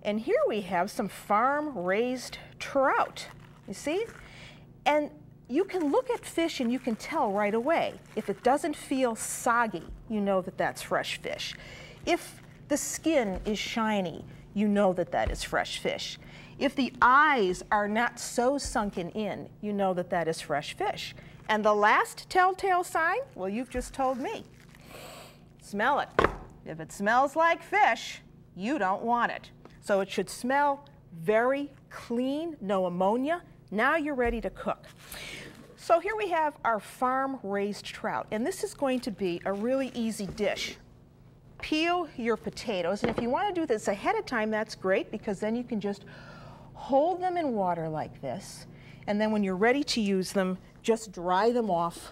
And here we have some farm-raised trout, you see? And you can look at fish and you can tell right away. If it doesn't feel soggy, you know that that's fresh fish. If the skin is shiny, you know that that is fresh fish. If the eyes are not so sunken in, you know that that is fresh fish. And the last telltale sign, well, you've just told me. Smell it. If it smells like fish, you don't want it. So it should smell very clean, no ammonia. Now you're ready to cook. So here we have our farm-raised trout, and this is going to be a really easy dish. Peel your potatoes, and if you want to do this ahead of time, that's great, because then you can just hold them in water like this, and then when you're ready to use them, just dry them off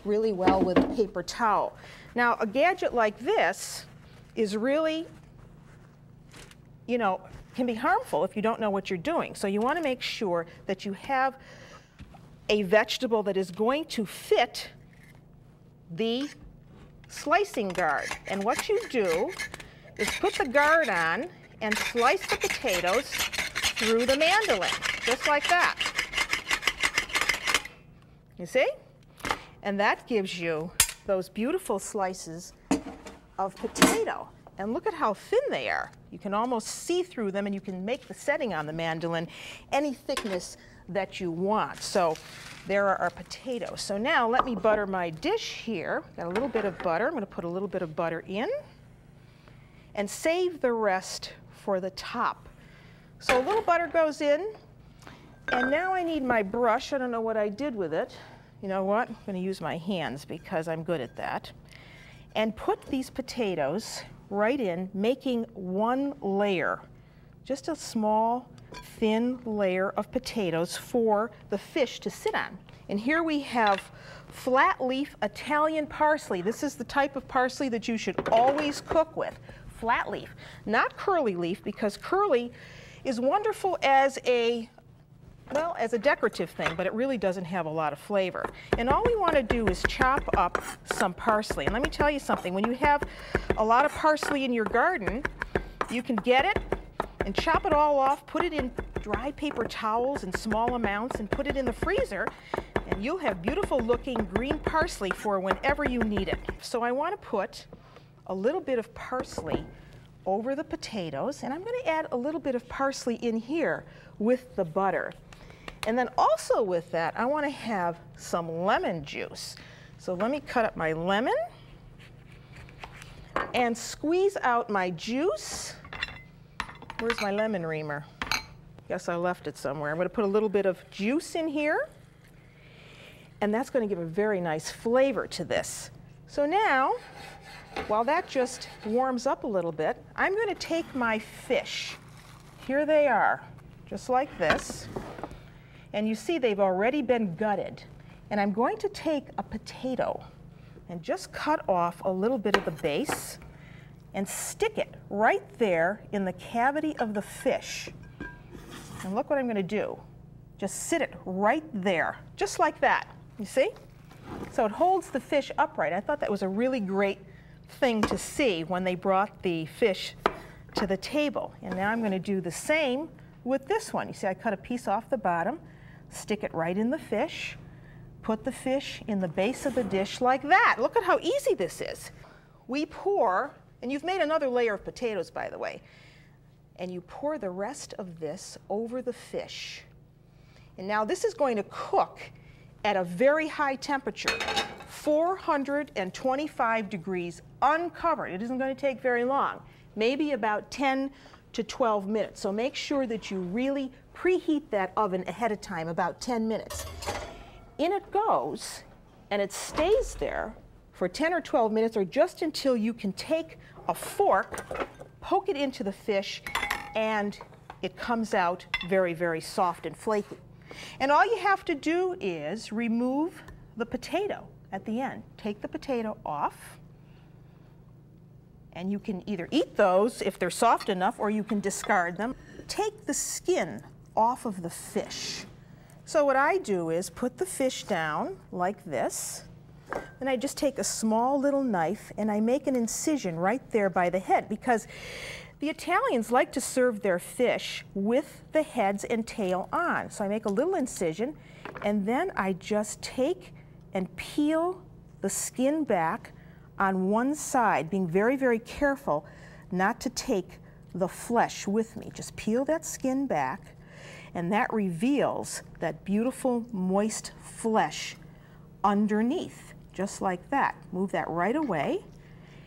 really well with a paper towel. Now, a gadget like this is really, you know, can be harmful if you don't know what you're doing. So you want to make sure that you have a vegetable that is going to fit the slicing guard. And what you do is put the guard on and slice the potatoes through the mandolin, just like that. You see? And that gives you those beautiful slices of potato. And look at how thin they are. You can almost see through them, and you can make the setting on the mandolin any thickness that you want. So there are our potatoes. So now let me butter my dish here. Got a little bit of butter. I'm going to put a little bit of butter in and save the rest for the top. So a little butter goes in, and now I need my brush. I don't know what I did with it. You know what? I'm going to use my hands because I'm good at that. And put these potatoes right in, making one layer, just a small, thin layer of potatoes for the fish to sit on. And here we have flat leaf Italian parsley. This is the type of parsley that you should always cook with. Flat leaf, not curly leaf, because curly is wonderful as a, well, as a decorative thing, but it really doesn't have a lot of flavor. And all we want to do is chop up some parsley. And let me tell you something, when you have a lot of parsley in your garden, you can get it and chop it all off, put it in dry paper towels in small amounts, and put it in the freezer, and you'll have beautiful looking green parsley for whenever you need it. So I want to put a little bit of parsley over the potatoes, and I'm going to add a little bit of parsley in here with the butter. And then also with that, I want to have some lemon juice. So let me cut up my lemon and squeeze out my juice. Where's my lemon reamer? Guess I left it somewhere. I'm going to put a little bit of juice in here, and that's going to give a very nice flavor to this. So now, while that just warms up a little bit, I'm going to take my fish. Here they are, just like this. And you see they've already been gutted. And I'm going to take a potato and just cut off a little bit of the base and stick it right there in the cavity of the fish. And look what I'm going to do. Just sit it right there, just like that. You see? So it holds the fish upright. I thought that was a really great thing to see when they brought the fish to the table. And now I'm going to do the same with this one. You see, I cut a piece off the bottom, stick it right in the fish, put the fish in the base of the dish like that. Look at how easy this is. We pour, and you've made another layer of potatoes, by the way, and you pour the rest of this over the fish. And now this is going to cook at a very high temperature, 425 degrees, uncovered. It isn't going to take very long, maybe about 10 to 12 minutes. So make sure that you really preheat that oven ahead of time, about 10 minutes. In it goes, and it stays there for 10 or 12 minutes, or just until you can take a fork, poke it into the fish, and it comes out very, very soft and flaky. And all you have to do is remove the potato at the end. Take the potato off, and you can either eat those if they're soft enough, or you can discard them. Take the skin off of the fish. So what I do is put the fish down like this, and I just take a small little knife and I make an incision right there by the head, because The Italians like to serve their fish with the heads and tail on. So I make a little incision, and then I just take and peel the skin back on one side, being very, very careful not to take the flesh with me. Just peel that skin back, and that reveals that beautiful, moist flesh underneath, just like that. Move that right away,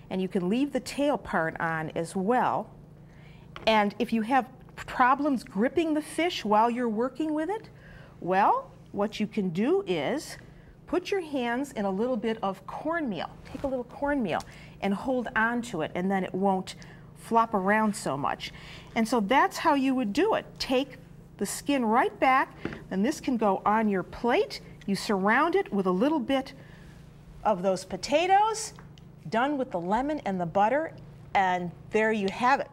and you can leave the tail part on as well. And if you have problems gripping the fish while you're working with it, well, what you can do is put your hands in a little bit of cornmeal. Take a little cornmeal and hold on to it, and then it won't flop around so much. And so that's how you would do it. Take the skin right back, and this can go on your plate. You surround it with a little bit of those potatoes, done with the lemon and the butter, and there you have it.